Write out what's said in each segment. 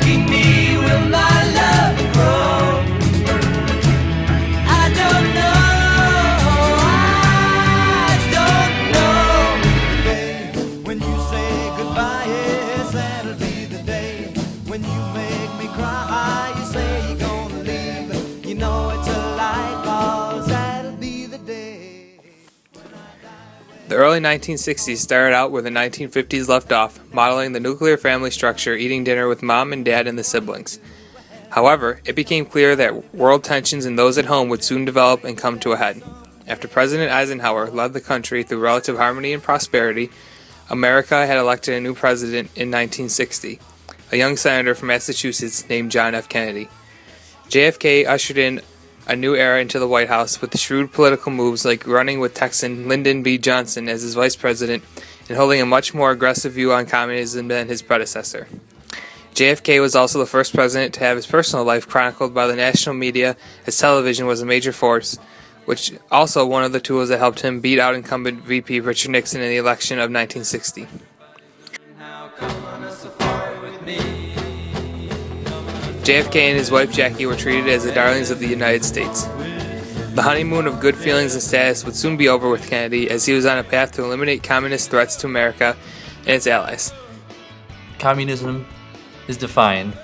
asking me, will my love grow? I don't know, I don't know. When you say goodbye, yes, that'll be the day. When you make me cry, you say you're gonna leave. You know it's a lie, 'cause that'll be the day. The early 1960s started out where the 1950s left off, modeling the nuclear family structure, eating dinner with mom and dad and the siblings. However, it became clear that world tensions and those at home would soon develop and come to a head. After President Eisenhower led the country through relative harmony and prosperity, America had elected a new president in 1960, a young senator from Massachusetts named John F. Kennedy. JFK ushered in a new era into the White House with shrewd political moves like running with Texan Lyndon B. Johnson as his vice president and holding a much more aggressive view on communism than his predecessor. JFK was also the first president to have his personal life chronicled by the national media, as television was a major force, which also one of the tools that helped him beat out incumbent VP Richard Nixon in the election of 1960. JFK and his wife Jackie were treated as the darlings of the United States. The honeymoon of good feelings and status would soon be over with Kennedy, as he was on a path to eliminate communist threats to America and its allies. Communism is defined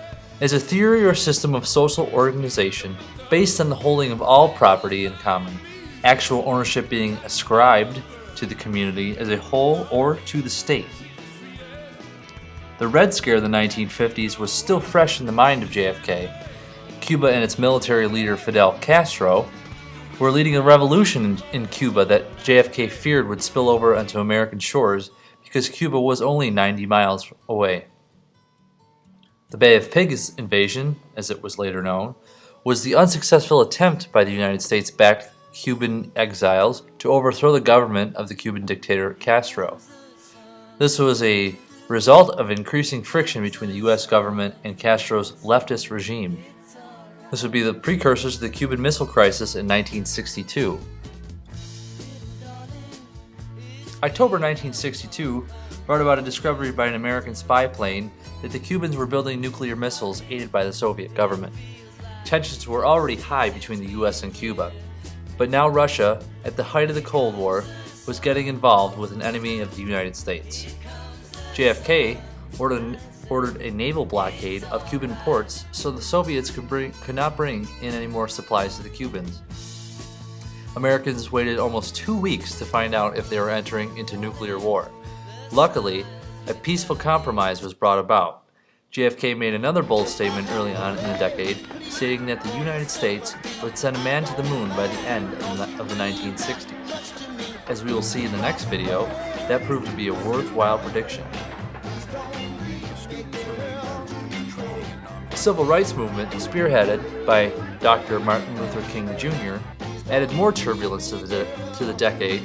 as a theory or system of social organization based on the holding of all property in common, actual ownership being ascribed to the community as a whole or to the state. The Red Scare of the 1950s was still fresh in the mind of JFK. Cuba and its military leader Fidel Castro were leading a revolution in Cuba that JFK feared would spill over onto American shores because Cuba was only 90 miles away. The Bay of Pigs invasion, as it was later known, was the unsuccessful attempt by the United States-backed Cuban exiles to overthrow the government of the Cuban dictator Castro. This was a result of increasing friction between the U.S. government and Castro's leftist regime. This would be the precursors to the Cuban Missile Crisis in 1962. October 1962 brought about a discovery by an American spy plane that the Cubans were building nuclear missiles aided by the Soviet government. Tensions were already high between the U.S. and Cuba, but now Russia, at the height of the Cold War, was getting involved with an enemy of the United States. JFK ordered a naval blockade of Cuban ports so the Soviets could not bring in any more supplies to the Cubans. Americans waited almost 2 weeks to find out if they were entering into nuclear war. Luckily, a peaceful compromise was brought about. JFK made another bold statement early on in the decade, stating that the United States would send a man to the moon by the end of the 1960s. As we will see in the next video, that proved to be a worthwhile prediction. The civil rights movement, spearheaded by Dr. Martin Luther King Jr., added more turbulence to the decade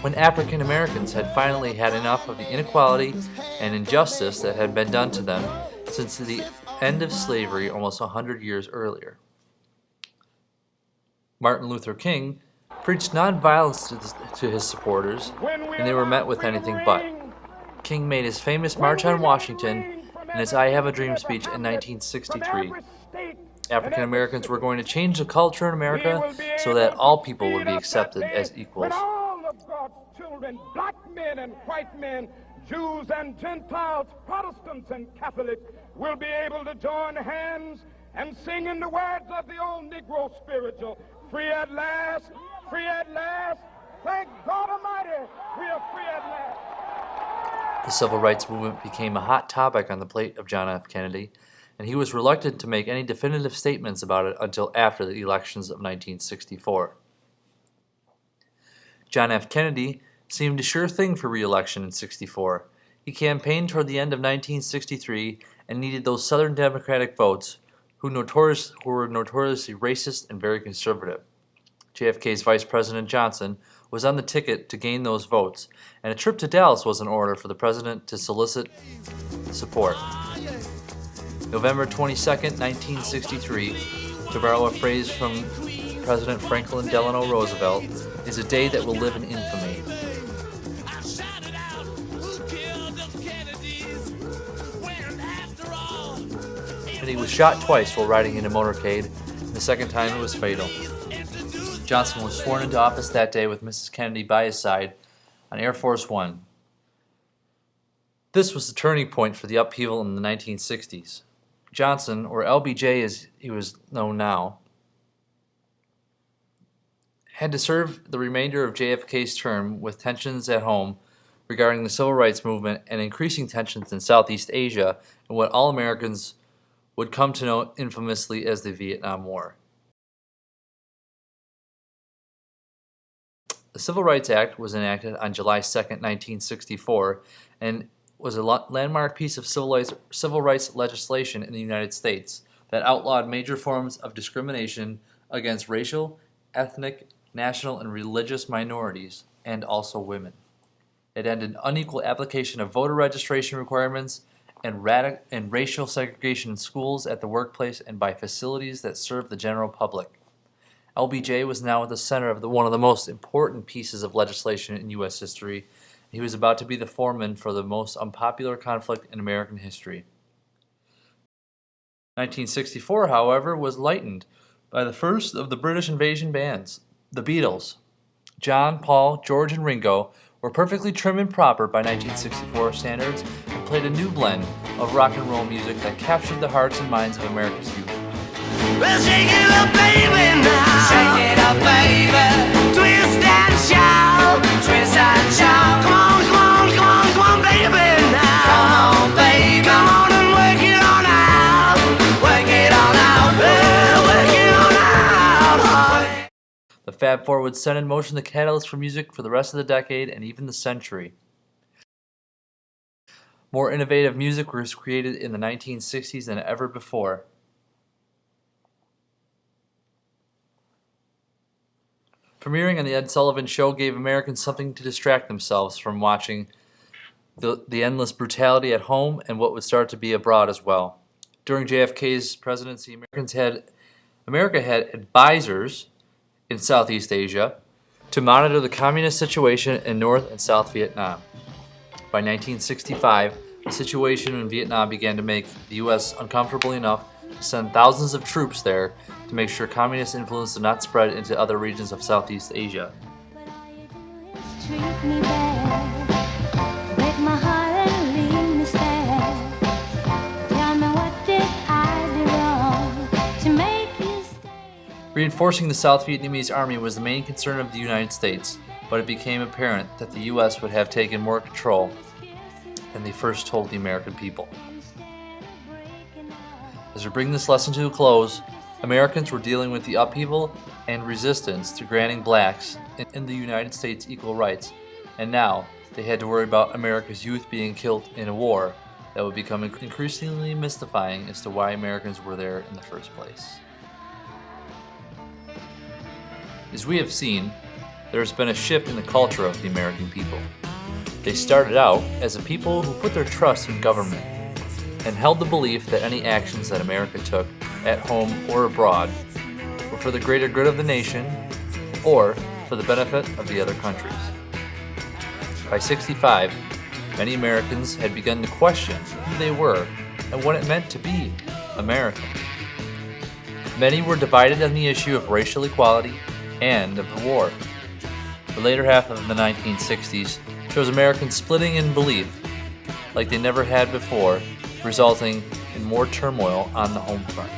when African Americans had finally had enough of the inequality and injustice that had been done to them since the end of slavery almost 100 years earlier. Martin Luther King preached nonviolence to his supporters, and they were met with anything but. King made his famous March on Washington and his I Have a Dream speech in 1963. African Americans were going to change the culture in America so that all people would be accepted as equals. All of God's children, black men and white men, Jews and Gentiles, Protestants and Catholics, will be able to join hands and sing in the words of the old Negro spiritual, free at last, free at last. Thank God Almighty, we are free at last. The civil rights movement became a hot topic on the plate of John F. Kennedy, and he was reluctant to make any definitive statements about it until after the elections of 1964. John F. Kennedy seemed a sure thing for re-election in '64. He campaigned toward the end of 1963 and needed those Southern Democratic votes who were notoriously racist and very conservative. JFK's Vice President Johnson was on the ticket to gain those votes, and a trip to Dallas was in order for the president to solicit support. November 22, 1963, to borrow a phrase from President Franklin Delano Roosevelt, is a day that will live in infamy. and he was shot twice while riding in a motorcade, and the second time it was fatal. Johnson was sworn into office that day with Mrs. Kennedy by his side on Air Force One. This was the turning point for the upheaval in the 1960s. Johnson, or LBJ as he was known now, had to serve the remainder of JFK's term with tensions at home regarding the civil rights movement and increasing tensions in Southeast Asia and what all Americans would come to know infamously as the Vietnam War. The Civil Rights Act was enacted on July 2, 1964, and was a landmark piece of civil rights legislation in the United States that outlawed major forms of discrimination against racial, ethnic, national, and religious minorities, and also women. It ended unequal application of voter registration requirements and racial segregation in schools, at the workplace, and by facilities that serve the general public. LBJ was now at the center of one of the most important pieces of legislation in U.S. history. He was about to be the foreman for the most unpopular conflict in American history. 1964, however, was lightened by the first of the British invasion bands, the Beatles. John, Paul, George, and Ringo were perfectly trim and proper by 1964 standards and played a new blend of rock and roll music that captured the hearts and minds of America's youth. Well, shake it up, baby, now. Shake it up, baby. Twist and shout. Twist and shout. Come on, come on, come on, come on, baby, now. Come on, baby. Come on and work it on out. Work it on out. Well, work it on out. The Fab Four would set in motion the catalyst for music for the rest of the decade and even the century. More innovative music was created in the 1960s than ever before. Premiering on The Ed Sullivan Show gave Americans something to distract themselves from watching the endless brutality at home and what would start to be abroad as well. During JFK's presidency, America had advisors in Southeast Asia to monitor the communist situation in North and South Vietnam. By 1965, the situation in Vietnam began to make the U.S. uncomfortable enough to send thousands of troops there to make sure communist influence did not spread into other regions of Southeast Asia. Reinforcing the South Vietnamese army was the main concern of the United States, but it became apparent that the U.S. would have taken more control than they first told the American people. As we bring this lesson to a close, Americans were dealing with the upheaval and resistance to granting blacks in the United States equal rights, and now they had to worry about America's youth being killed in a war that would become increasingly mystifying as to why Americans were there in the first place. As we have seen, there has been a shift in the culture of the American people. They started out as a people who put their trust in government and held the belief that any actions that America took, at home or abroad, were for the greater good of the nation or for the benefit of the other countries. By 1965, many Americans had begun to question who they were and what it meant to be American. Many were divided on the issue of racial equality and of the war. The later half of the 1960s shows Americans splitting in belief like they never had before, resulting in more turmoil on the home front.